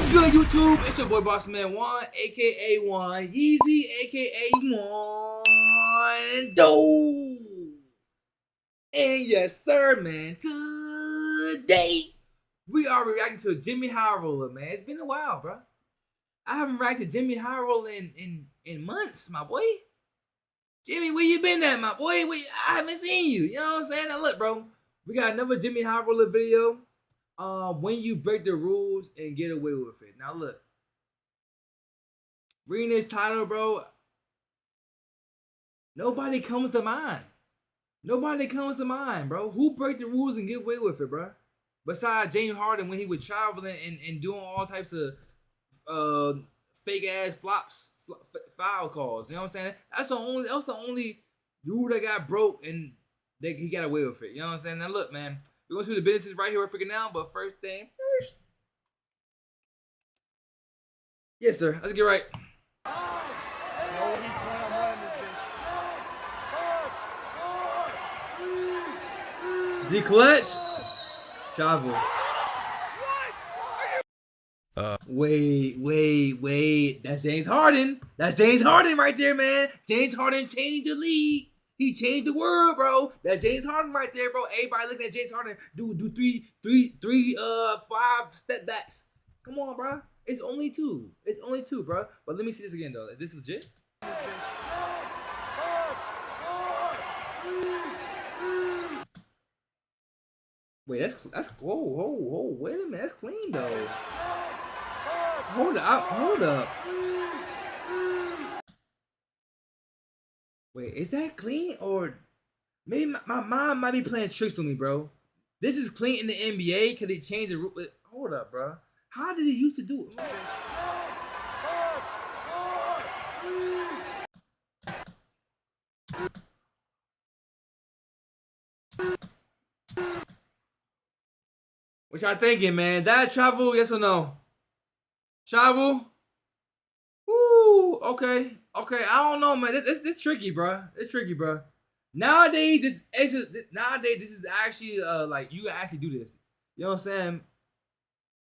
What's good, YouTube? It's your boy BossManWann, aka Wann Yeezy, aka Wann Doe. And yes, sir, man. Today we are reacting to JxmyHighroller, man. It's been a while, bro. I haven't reacted to JxmyHighroller in months, my boy. Jimmy, where you been at, my boy? I haven't seen you. You know what I'm saying? Now look, bro. We got another JxmyHighroller video. When you break the rules and get away with it. Now look, reading this title, bro, nobody comes to mind. Nobody comes to mind, bro. Who break the rules and get away with it, bro? Besides James Harden when he was traveling and doing all types of fake ass foul calls. You know what I'm saying? That's the only rule that got broke and that he got away with it. You know what I'm saying? Now look, man. We're going to do the business right here, we're freaking out, but first thing first. Yes, sir. Let's get right. Is he clutch? Travel. Wait. That's James Harden. That's James Harden right there, man. James Harden changed the league. He changed the world, bro. That's James Harden right there, bro. Everybody looking at James Harden do three, 5 step backs. Come on, bro. It's only two. It's only two, bro. But let me see this again, though. Is this legit? Wait, that's whoa. Wait a minute. That's clean, though. Hold up. Wait, is that clean or maybe my mom might be playing tricks on me, bro? This is clean in the NBA because they changed the rule. Hold up, bro. How did he used to do it? What y'all thinking, man? That travel, yes or no? Travel? Woo, okay. I don't know, man. This tricky, bro. It's tricky, bro. Nowadays, this is actually like you can actually do this. You know what I'm saying?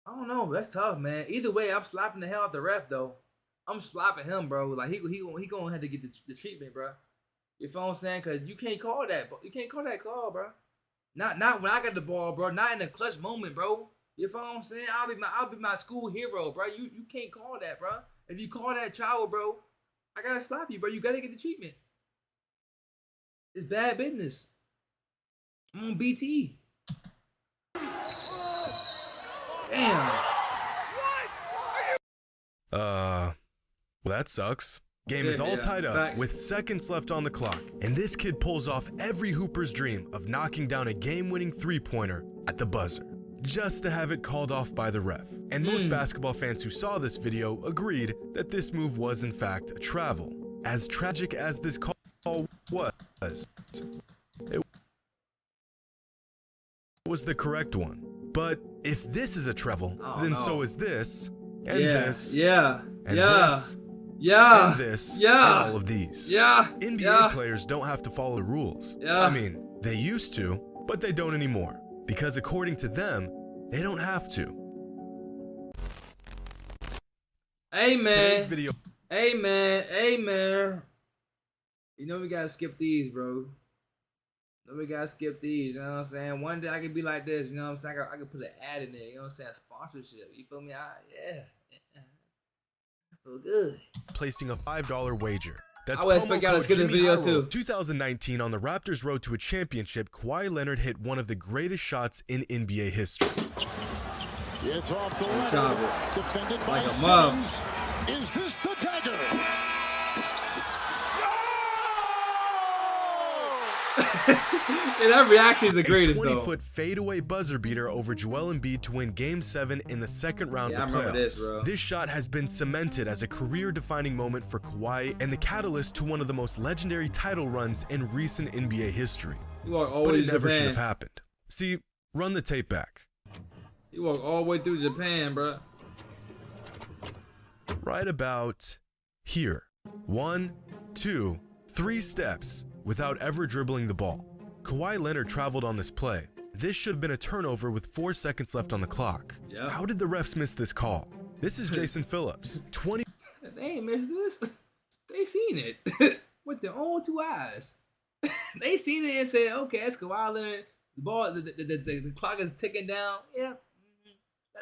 I don't know. That's tough, man. Either way, I'm slapping the hell out the ref, though. I'm slapping him, bro. Like he gonna have to get the treatment, bro. You feel what I'm saying? Cause you can't call that. You can't call that call, bro. Not when I got the ball, bro. Not in the clutch moment, bro. You feel what I'm saying? I'll be my school hero, bro. You can't call that, bro. If you call that travel, bro, I gotta slap you, bro. You gotta get the treatment. It's bad business. I'm on BT. Damn. Well, that sucks. Game is all tied up with seconds left on the clock, and this kid pulls off every hooper's dream of knocking down a game-winning three-pointer at the buzzer, just to have it called off by the ref. And most basketball fans who saw this video agreed that this move was in fact a travel. As tragic as this call was, it was the correct one. But if this is a travel, then so is this, and this, and this, and this, and all of these. NBA players don't have to follow the rules. I mean, they used to, but they don't anymore. Because according to them, they don't have to. Amen. Video. Amen. You know we gotta skip these, bro. You know we gotta skip these, you know what I'm saying? One day I could be like this, you know what I'm saying? I could put an ad in there, you know what I'm saying? Sponsorship, you feel me? Yeah. I feel good. Placing a $5 wager. That's I would expect y'all to skip this video too. 2019, on the Raptors' road to a championship, Kawhi Leonard hit one of the greatest shots in NBA history. It's off the line. Defended by Simmons. Is this the dagger? Yeah, that reaction is the greatest, though. 20-foot fadeaway buzzer beater over Joel Embiid to win Game 7 in the second round of the playoffs. This shot has been cemented as a career-defining moment for Kawhi and the catalyst to one of the most legendary title runs in recent NBA history. But it never should have happened. See, run the tape back. You walk all the way through Japan, bro. Right about here. 1, 2, 3 steps without ever dribbling the ball. Kawhi Leonard traveled on this play. This should have been a turnover with 4 seconds left on the clock. How did the refs miss this call? This is Jason Phillips, 20. They ain't missed this. They seen it with their own 2 eyes. They seen it and said, okay, that's Kawhi Leonard. The ball, the clock is ticking down. Yeah,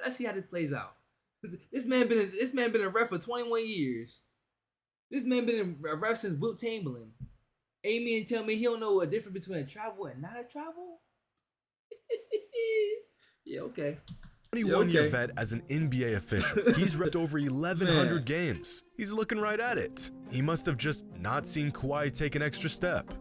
let's see how this plays out. This man been a ref for 21 years. This man been a ref since Wilt Chamberlain. Amy and tell me he don't know a difference between a travel and not a travel. Yeah, okay. 21-year vet as an NBA official. He's repped over 1,100 games. He's looking right at it. He must have just not seen Kawhi take an extra step,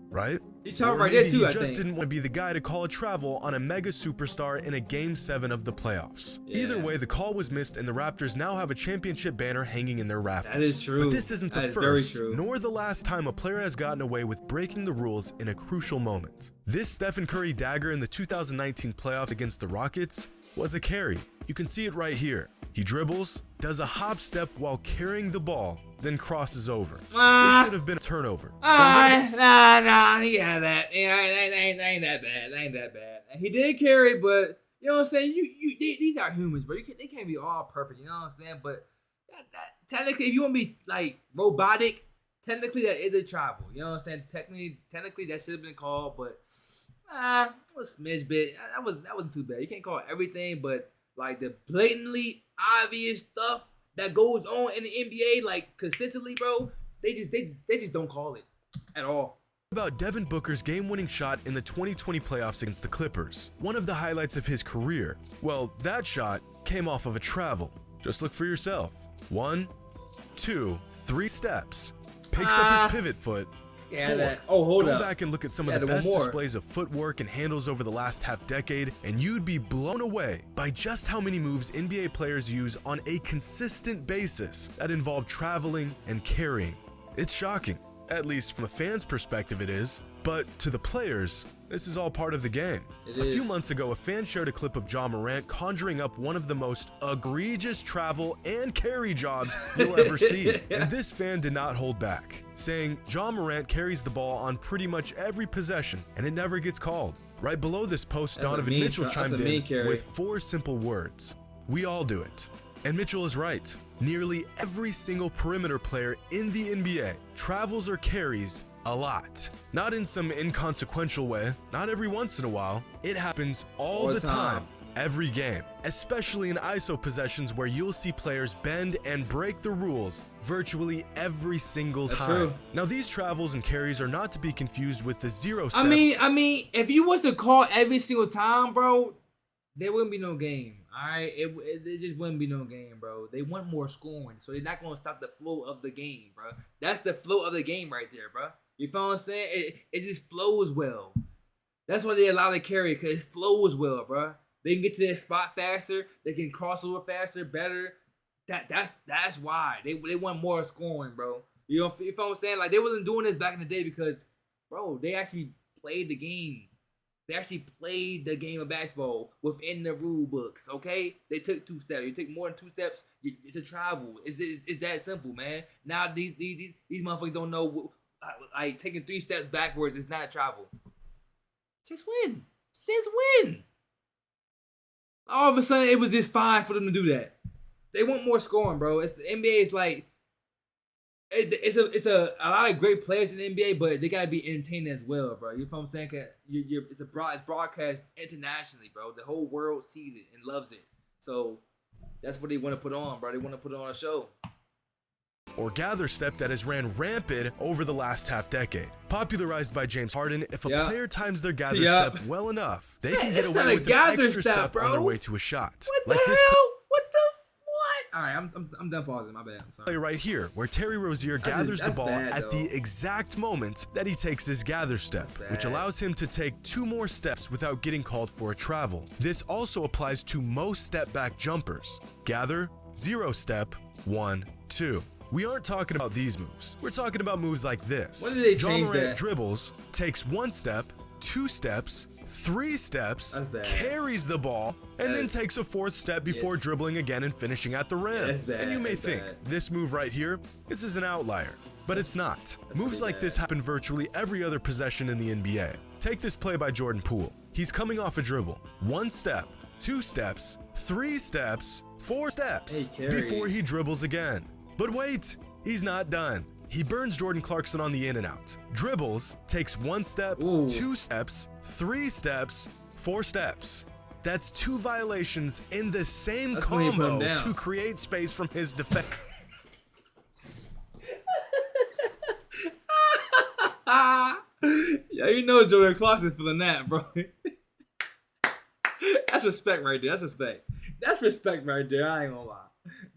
right? He's talking right there too, He just didn't want to be the guy to call a travel on a mega superstar in a Game 7 of the playoffs. Yeah. Either way, the call was missed, and the Raptors now have a championship banner hanging in their rafters. That is true. But this isn't the first, nor the last time a player has gotten away with breaking the rules in a crucial moment. This Stephen Curry dagger in the 2019 playoffs against the Rockets was a carry. You can see it right here. He dribbles, does a hop step while carrying the ball, then crosses over. This should have been a turnover. Nah, he had that. Yeah, ain't that bad. Ain't that bad. He did carry, but you know what I'm saying? These are humans, bro. They can't be all perfect. You know what I'm saying? But technically, if you want to be like robotic, technically that is a travel. You know what I'm saying? Technically that should have been called, but a smidge bit. That wasn't too bad. You can't call everything, but like the blatantly obvious stuff that goes on in the NBA, like consistently, bro, they just don't call it at all. About Devin Booker's game-winning shot in the 2020 playoffs against the Clippers, one of the highlights of his career. Well, that shot came off of a travel. Just look for yourself. 1, 2, 3 steps. Picks up his pivot foot. Yeah, hold up. Go back and look at some of the best displays of footwork and handles over the last half-decade, and you'd be blown away by just how many moves NBA players use on a consistent basis that involve traveling and carrying. It's shocking. At least from a fan's perspective it is, but to the players, this is all part of the game. A few months ago, a fan shared a clip of Ja Morant conjuring up one of the most egregious travel and carry jobs you'll ever see. And this fan did not hold back, saying Ja Morant carries the ball on pretty much every possession, and it never gets called. Right below this post, Donovan Mitchell chimed in with 4 simple words: "We all do it." And Mitchell is right. Nearly every single perimeter player in the NBA travels or carries a lot. Not in some inconsequential way, not every once in a while. It happens all the time, every game, especially in ISO possessions where you'll see players bend and break the rules virtually every single time. True. Now these travels and carries are not to be confused with the 0 step. I mean, if you was to call every single time, bro, there wouldn't be no game. All right, it just wouldn't be no game, bro. They want more scoring, so they're not gonna stop the flow of the game, bro. That's the flow of the game right there, bro. You feel what I'm saying? It just flows well. That's why they allow the carry, because it flows well, bro. They can get to their spot faster. They can cross over faster, better. That's why they want more scoring, bro. You feel what I'm saying? Like they wasn't doing this back in the day because, bro, they actually played the game. They actually played the game of basketball within the rule books, okay? They took 2 steps. You take more than 2 steps, it's a travel. It's that simple, man. Now these motherfuckers don't know, like taking 3 steps backwards is not travel. Since when? All of a sudden, it was just fine for them to do that. They want more scoring, bro. The NBA is like, it's a lot of great players in the NBA, but they gotta be entertaining as well, bro. You know what I'm saying? It's broadcast internationally, bro. The whole world sees it and loves it. So that's what they want to put on, bro. They want to put on a show. Or gather step that has ran rampant over the last half-decade. Popularized by James Harden, if a player times their gather step well enough, they can get away with an extra step on their way to a shot. What the hell? All right, I'm done pausing. My bad. I'm sorry. Play right here, where Terry Rozier gathers the ball at the exact moment that he takes his gather step, which allows him to take 2 more steps without getting called for a travel. This also applies to most step-back jumpers. Gather, 0 step, 1, 2. We aren't talking about these moves. We're talking about moves like this. When did they change Ja Morant dribbles, takes 1 step, 2 steps, 3 steps, carries the ball, and then takes a 4th step before dribbling again and finishing at the rim. And you may think, this move right here, this is an outlier. But it's not. Moves like this happen virtually every other possession in the NBA. Take this play by Jordan Poole. He's coming off a dribble. 1 step, 2 steps, 3 steps, 4 steps carries. before he dribbles again. But wait, he's not done. He burns Jordan Clarkson on the in and out. Dribbles, takes 1 step, 2 steps, 3 steps, 4 steps. That's 2 violations in the same combo to create space from his defense. Yeah, you know Jordan Clarkson feeling that, bro. That's respect right there. That's respect. That's respect right there. I ain't gonna lie.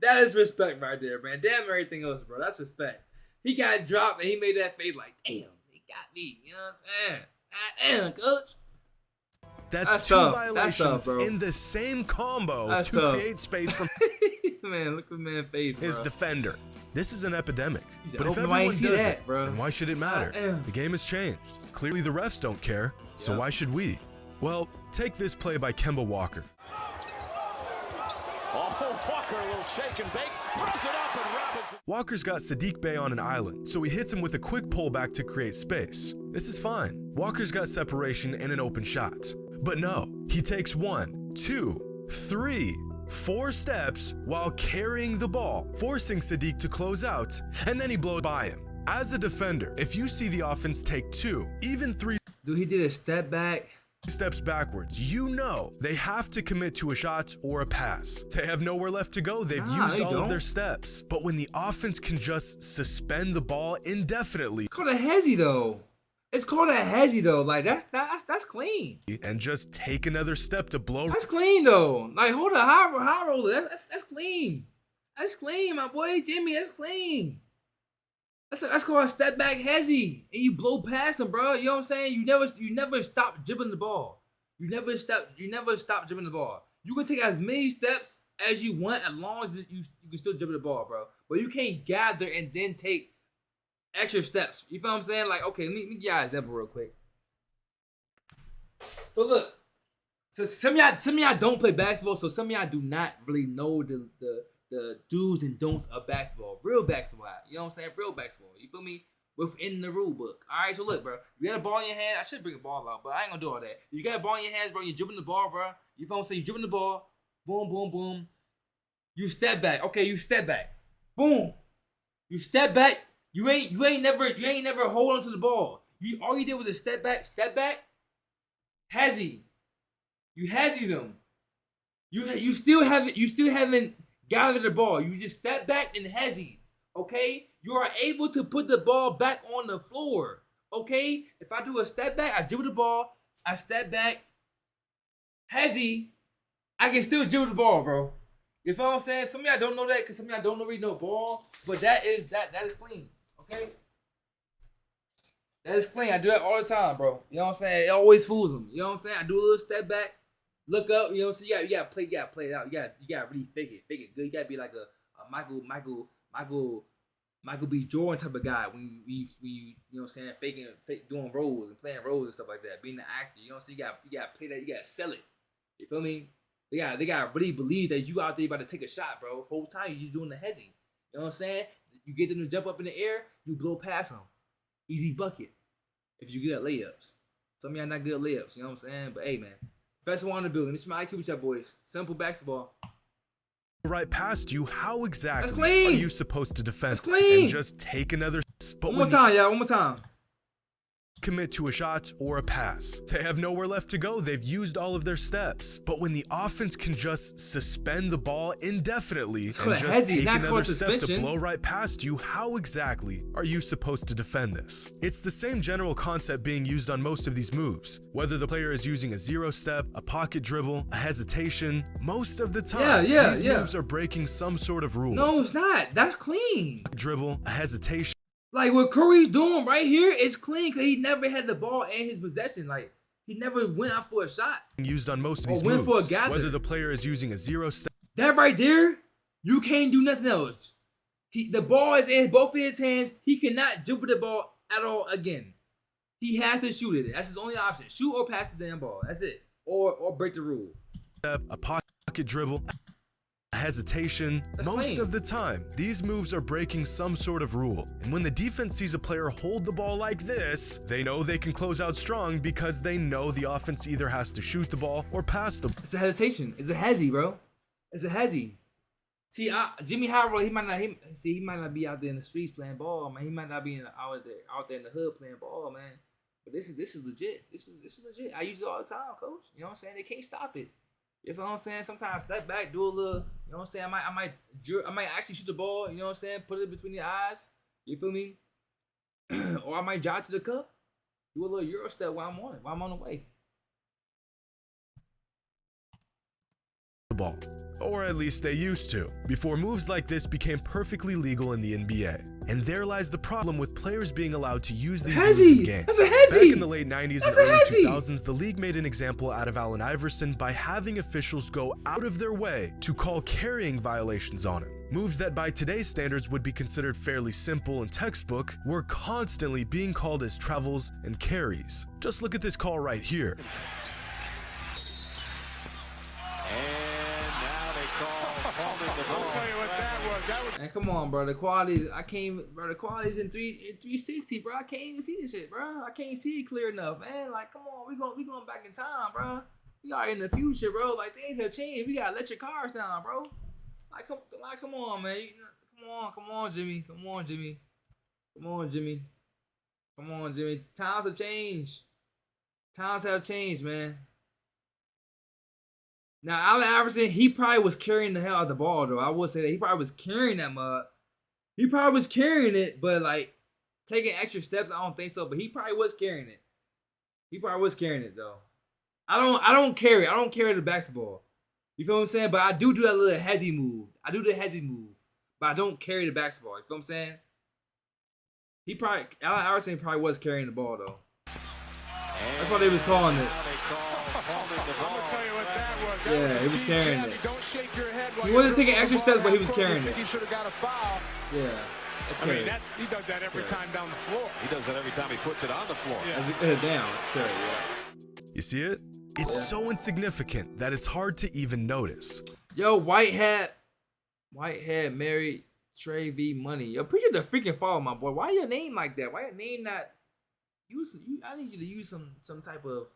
That is respect right there, man. Damn everything else, bro. That's respect. He got dropped and he made that face like, damn, he got me. You know what I'm saying? Damn, coach. That's 2 violations in the same combo to create space from man, look at man's face, bro. His defender. This is an epidemic. Said, but if everyone does it, then why should it matter? The game has changed. Clearly the refs don't care, so why should we? Well, take this play by Kemba Walker. Oh, Walker, a little shake and bake, throws it up and Robinson. Walker's got Sadiq Bey on an island, so he hits him with a quick pullback to create space. This is fine. Walker's got separation and an open shot. But no, he takes 1, 2, 3, 4 steps while carrying the ball, forcing Sadiq to close out, and then he blows by him. As a defender, if you see the offense take 2, even 3 dude, he did a step back. Steps backwards, you know they have to commit to a shot or a pass. They have nowhere left to go. They've used all of their steps. But when the offense can just suspend the ball indefinitely, it's called a hezzy though. It's called a hezzy though. Like that's clean. And just take another step to blow. That's clean though. Like hold a high roller. That's clean. That's clean, my boy Jimmy. That's clean. That's called a step back hezzy, and you blow past him, bro. You know what I'm saying? You never stop dribbling the ball. You never stop dribbling the ball. You can take as many steps as you want, as long as you can still dribble the ball, bro. But you can't gather and then take extra steps. You feel what I'm saying? Like, okay, let me give you an example real quick. So look, so some of y'all don't play basketball, so some of y'all do not really know the do's and don'ts of basketball. Real basketball. You know what I'm saying? Real basketball. You feel me? Within the rule book. Alright, so look, bro. You got a ball in your hand. I should bring a ball out, but I ain't gonna do all that. You got a ball in your hands, bro. You're dribbling the ball, bro. You feel what I'm saying? You dribbling the ball. Boom, boom, boom. You step back. Okay, you step back. Boom. You step back. You ain't never hold on to the ball. All you did was a step back, hezzy. You hezzy them. You still haven't gathered the ball. You just step back and hezzy. Okay? You are able to put the ball back on the floor. Okay? If I do a step back, I dribble the ball, I step back, hezzy, I can still dribble the ball, bro. You feel what I'm saying? Some of y'all don't know that because some of y'all don't really know ball, but that is clean. Okay? That is clean. I do that all the time, bro. You know what I'm saying? It always fools them. You know what I'm saying? I do a little step back, look up, you know what I'm saying? You gotta play it out. You gotta really fake it good. You gotta be like a Michael B. Jordan type of guy when you know what I'm saying, doing roles and playing roles and stuff like that, being an actor. You know what I'm saying? You gotta play that, you gotta sell it. You feel me? They gotta really believe that you out there about to take a shot, bro. Whole time you just doing the hezzy. You know what I'm saying? You get them to jump up in the air, you blow past them. Easy bucket. If you get at layups. Some of y'all not good at layups, you know what I'm saying? But hey, man. Festival on the building. This is my IQ with y'all boys. Simple basketball. Right past you, how exactly are you supposed to defend and just take another? But one more time, y'all. One more time. Commit to a shot or a pass. They have nowhere left to go. They've used all of their steps. But when the offense can just suspend the ball indefinitely and just take another step to blow right past you, how exactly are you supposed to defend this? It's the same general concept being used on most of these moves. Whether the player is using a 0 step, a pocket dribble, a hesitation, most of the time, these moves are breaking some sort of rule. No, it's not. That's clean. Dribble, a hesitation. Like what Curry's doing right here is clean because he never had the ball in his possession. Like he never went out for a shot. Used on most of these moves. For a gather. Whether the player is using a 0 step. That right there, you can't do nothing else. The ball is in both of his hands. He cannot dribble the ball at all again. He has to shoot it. That's his only option. Shoot or pass the damn ball. That's it. Or break the rule. A pocket dribble. Hesitation. Most of the time, these moves are breaking some sort of rule. And when the defense sees a player hold the ball like this, they know they can close out strong because they know the offense either has to shoot the ball or pass the ball. It's a hesitation. It's a hezzy, bro. It's a hezzy. See, JxmyHighroller, he might not be out there in the streets playing ball, man. He might not be out there in the hood playing ball, man. But this is legit. This is legit. I use it all the time, coach. You know what I'm saying? They can't stop it. You know what I'm saying? Sometimes step back, do a little. You know what I'm saying? I might actually shoot the ball. You know what I'm saying? Put it between the eyes. You feel me? Or I might jog to the cup. Do a little Euro step while I'm on it. While I'm on the way. Ball. Or at least they used to, before moves like this became perfectly legal in the NBA. And there lies the problem with players being allowed to use these moves in games. That's a hezzy! Back in the late 90s and early 2000s, the league made an example out of Allen Iverson by having officials go out of their way to call carrying violations on him. Moves that by today's standards would be considered fairly simple and textbook were constantly being called as travels and carries. Just look at this call right here. Man, come on, bro. The qualities, the qualities in 360, bro. I can't even see this shit, bro. I can't see it clear enough, man. Like, come on, we going back in time, bro. We are in the future, bro. Like, things have changed. We gotta let your cars down, bro. Come on, man. Come on, Jimmy. Come on, Jimmy. Times have changed. Times have changed, man. Now, Allen Iverson, he probably was carrying the hell out of the ball, though. I would say that. He probably was carrying that mug. He probably was carrying it, but, like, taking extra steps, I don't think so. But he probably was carrying it. Though. I don't carry. I don't carry the basketball. You feel what I'm saying? But I do that little hezzy move. But I don't carry the basketball. You feel what I'm saying? Allen Iverson probably was carrying the ball, though. That's why they was calling it. Yeah, he was carrying it. He wasn't taking extra steps, but he was carrying it. Yeah. He does that every time down the floor. He does that every time he puts it on the floor. Down. It's carry, yeah. You see it? It's so insignificant that it's hard to even notice. Yo, Whitehead married Trey V Money. Yo, appreciate the freaking follow, my boy. Why your name like that? Why your name not I need you to use some type of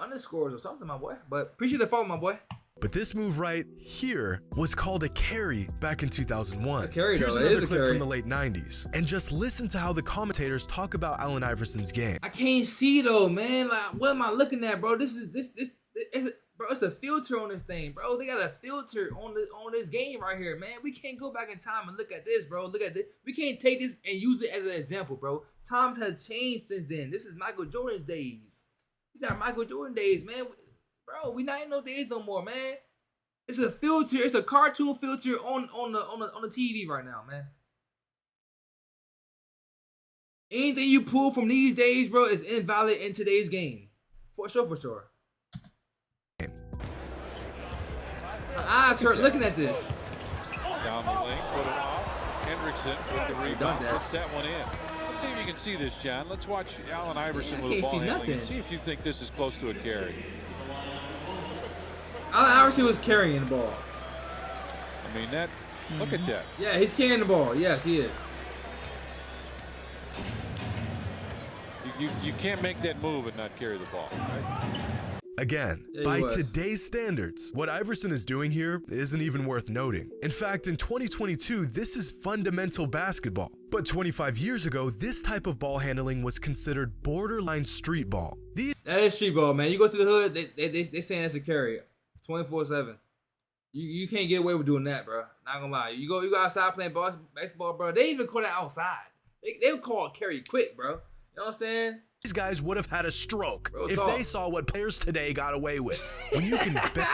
underscores or something, my boy. But appreciate the follow, my boy. But this move right here was called a carry back in 2001. It's a carry, Here's though. another clip from the late 90s. And just listen to how the commentators talk about Allen Iverson's game. I can't see though, man. Like, what am I looking at, bro? Bro, it's a filter on this thing, bro. They got a filter on this game right here, man. We can't go back in time and look at this, bro. Look at this. We can't take this and use it as an example, bro. Times has changed since then. This is Michael Jordan's days. These are Michael Jordan days, man. Bro, we not in those days no more, man. It's a filter. It's a cartoon filter on the TV right now, man. Anything you pull from these days, bro, is invalid in today's game. For sure. My eyes hurt looking at this. Down the lane, put it off. Hendrickson with the rebound, puts that one in. Let's see if you can see this, John. Let's watch Allen Iverson with the ball handling and see if you think this is close to a carry. Allen Iverson was carrying the ball. I mean, look at that. Yeah, he's carrying the ball. Yes, he is. You can't make that move and not carry the ball. Right? Again, by today's standards, what Iverson is doing here isn't even worth noting. In fact, in 2022, this is fundamental basketball. But 25 years ago, this type of ball handling was considered borderline street ball. That is street ball, man. You go to the hood, they saying that's a carry, 24/7. You can't get away with doing that, bro. Not gonna lie. You go outside playing basketball, bro. They even call that outside. They would call it carry quick, bro. You know what I'm saying? These guys would have had a stroke if they saw what players today got away with. When you can bet.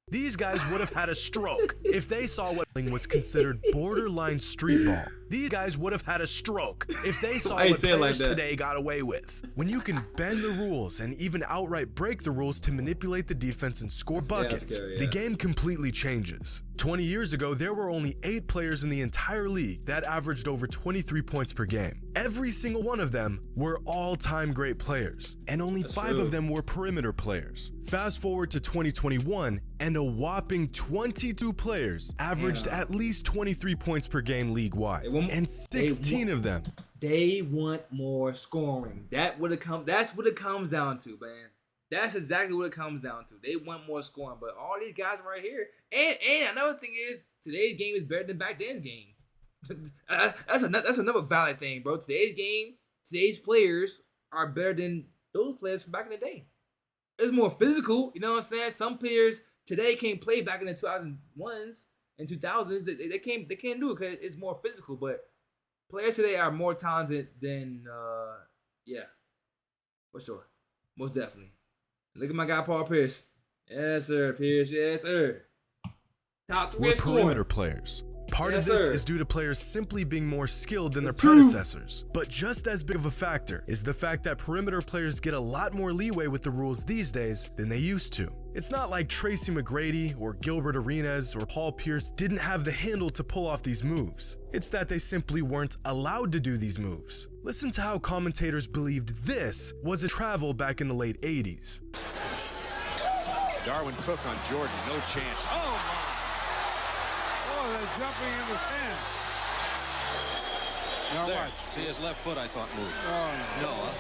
These guys would have had a stroke if they saw what was considered borderline street ball. These guys would have had a stroke if they saw what players today got away with. When you can bend the rules and even outright break the rules to manipulate the defense and score buckets, the game completely changes. 20 years ago, there were only 8 players in the entire league that averaged over 23 points per game. Every single one of them were all-time great players, and only 5 of them were perimeter players. Fast forward to 2021, and a whopping 22 players averaged at least 23 points per game league-wide, and 16 of them. They want more scoring. That's what it comes down to, man. That's exactly what it comes down to. They want more scoring, but all these guys right here, and another thing is, today's game is better than back then's game. That's another valid thing, bro. Today's game, today's players are better than those players from back in the day. It's more physical, you know what I'm saying? Some players today can't play back in the 2001s and 2000s. They can't do it because it's more physical. But players today are more talented than yeah, for sure, most definitely. Look at my guy Paul Pierce. Yes, sir, Pierce. Yes, sir. Top 3 perimeter players. Part yes, of this sir. is due to players simply being more skilled than their predecessors. But just as big of a factor is the fact that perimeter players get a lot more leeway with the rules these days than they used to. It's not like Tracy McGrady or Gilbert Arenas or Paul Pierce didn't have the handle to pull off these moves. It's that they simply weren't allowed to do these moves. Listen to how commentators believed this was a travel back in the late 80s. Darwin Cook on Jordan, no chance. Oh my! Oh, they're jumping in the stands. Now there. what? See his left foot, I thought, moved. Oh, no.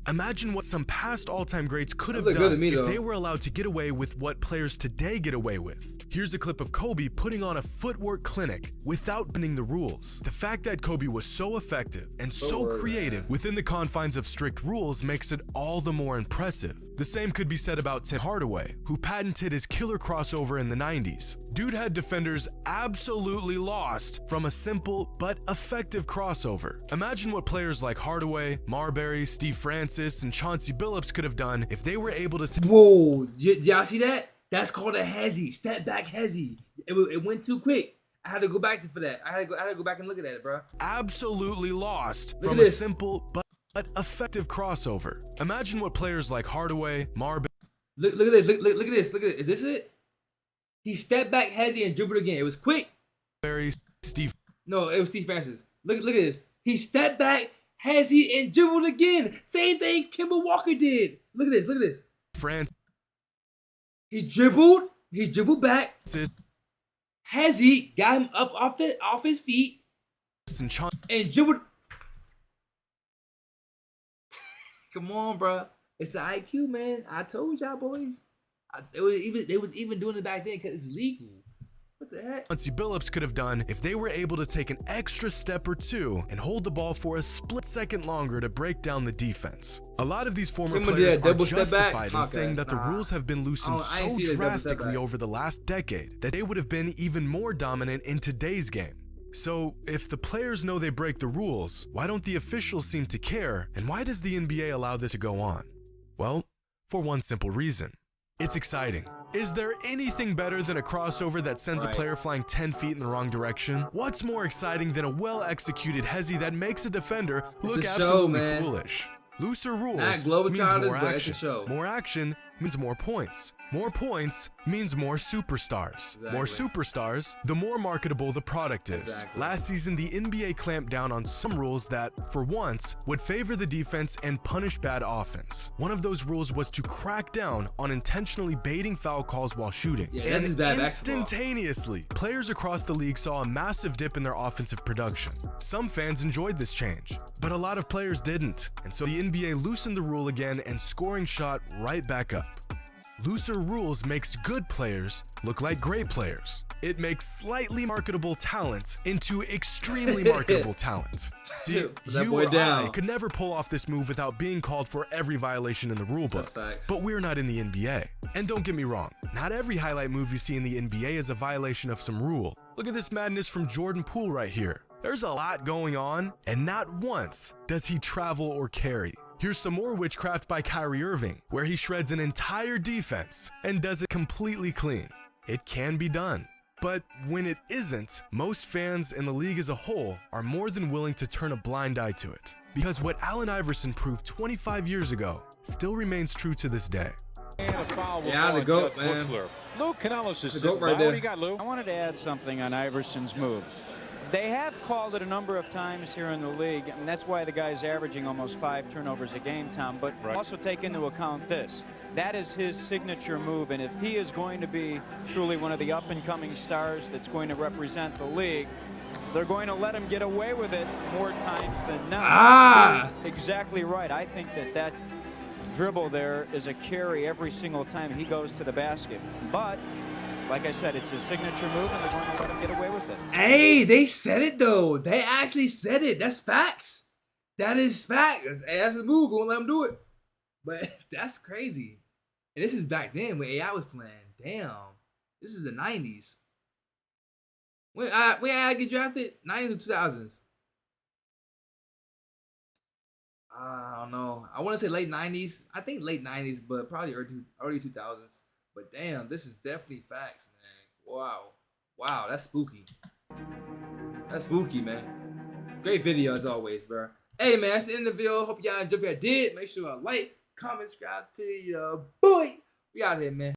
Imagine what some past all-time greats could have good done to me, if though. they were allowed to get away with what players today get away with. Here's a clip of Kobe putting on a footwork clinic without bending the rules. The fact that Kobe was so effective and so creative within the confines of strict rules makes it all the more impressive. The same could be said about Tim Hardaway, who patented his killer crossover in the 90s. Dude had defenders absolutely lost from a simple but effective crossover. Imagine what players like Hardaway, Marbury, Steve Francis, and Chauncey Billups could have done if they were able to Whoa, y'all see that? That's called a hezzy, step back hezzy. It went too quick. I had to go back for that. I had to go back and look at that, bro. absolutely lost Look from at a this. simple but effective crossover. Imagine what players like Hardaway, Marbury, Look at this. Look at this. Look at it. Is this it? He stepped back hezzy and dribbled again. It was quick. Steve No, it was Steve Francis. Look at this. He stepped back hezzy and dribbled again. Same thing Kemba Walker did. Look at this. Look at this. Francis, He dribbled back. Hezzy got him up off his feet and Chauncey. and dribbled. Come on, bro. It's the IQ, man. I told y'all boys. They was even doing it back then because it's legal. What the heck? Chauncey Billups could have done if they were able to take an extra step or two and hold the ball for a split second longer to break down the defense. A lot of these former Kemba did players a are double step back? justified in Okay, saying that the nah. rules have been loosened I ain't so see the double step drastically back. over the last decade that they would have been even more dominant in today's game. So, if the players know they break the rules, why don't the officials seem to care, and why does the NBA allow this to go on? Well, for one simple reason. It's exciting. Is there anything better than a crossover that sends a player flying 10 feet in the wrong direction? What's more exciting than a well-executed hezzy that makes a defender look a show, absolutely man. foolish? Looser rules Not means Globetrotters, more but it's a action. show. More action means more points. More points means more superstars. More superstars, the more marketable the product is. Exactly. Last season, the NBA clamped down on some rules that, for once, would favor the defense and punish bad offense. One of those rules was to crack down on intentionally baiting foul calls while shooting. Yeah, that's and bad basketball. instantaneously, players across the league saw a massive dip in their offensive production. Some fans enjoyed this change, but a lot of players didn't. And so the NBA loosened the rule again and scoring shot right back up. Looser rules makes good players look like great players. It makes slightly marketable talent into extremely marketable talent. See, That you boy or down. I could never pull off this move without being called for every violation in the rulebook. That's facts. But we're not in the NBA. And don't get me wrong, not every highlight move you see in the NBA is a violation of some rule. Look at this madness from Jordan Poole right here. There's a lot going on, and not once does he travel or carry. Here's some more witchcraft by Kyrie Irving, where he shreds an entire defense and does it completely clean. It can be done. But when it isn't, most fans in the league as a whole are more than willing to turn a blind eye to it. Because what Allen Iverson proved 25 years ago still remains true to this day. And a foul will Yeah, fall the on GOAT, Judd man. Buchler. Lou Canellis is The sitting GOAT right by. there. What do you got, Lou? I wanted to add something on Iverson's move. They have called it a number of times here in the league, and that's why the guy's averaging almost 5 turnovers a game, Tom. But also take into account this. That is his signature move, and if he is going to be truly one of the up-and-coming stars that's going to represent the league, they're going to let him get away with it more times than not. Exactly right. I think that dribble there is a carry every single time he goes to the basket. But Like I said, it's his signature move, and they're going to let him get away with it. Hey, they said it though. They actually said it. That's facts. That is fact. That's a move. We won't let him do it. But that's crazy. And this is back then when AI was playing. Damn. This is the 90s. When AI get drafted? 90s or 2000s? I don't know. I want to say late 90s. I think late 90s, but probably early 2000s. But damn, this is definitely facts, man. Wow. Wow, that's spooky. That's spooky, man. Great video as always, bro. Hey, man, that's the end of the video. Hope y'all enjoyed. If y'all did, make sure to like, comment, subscribe to your boy. We out here, man.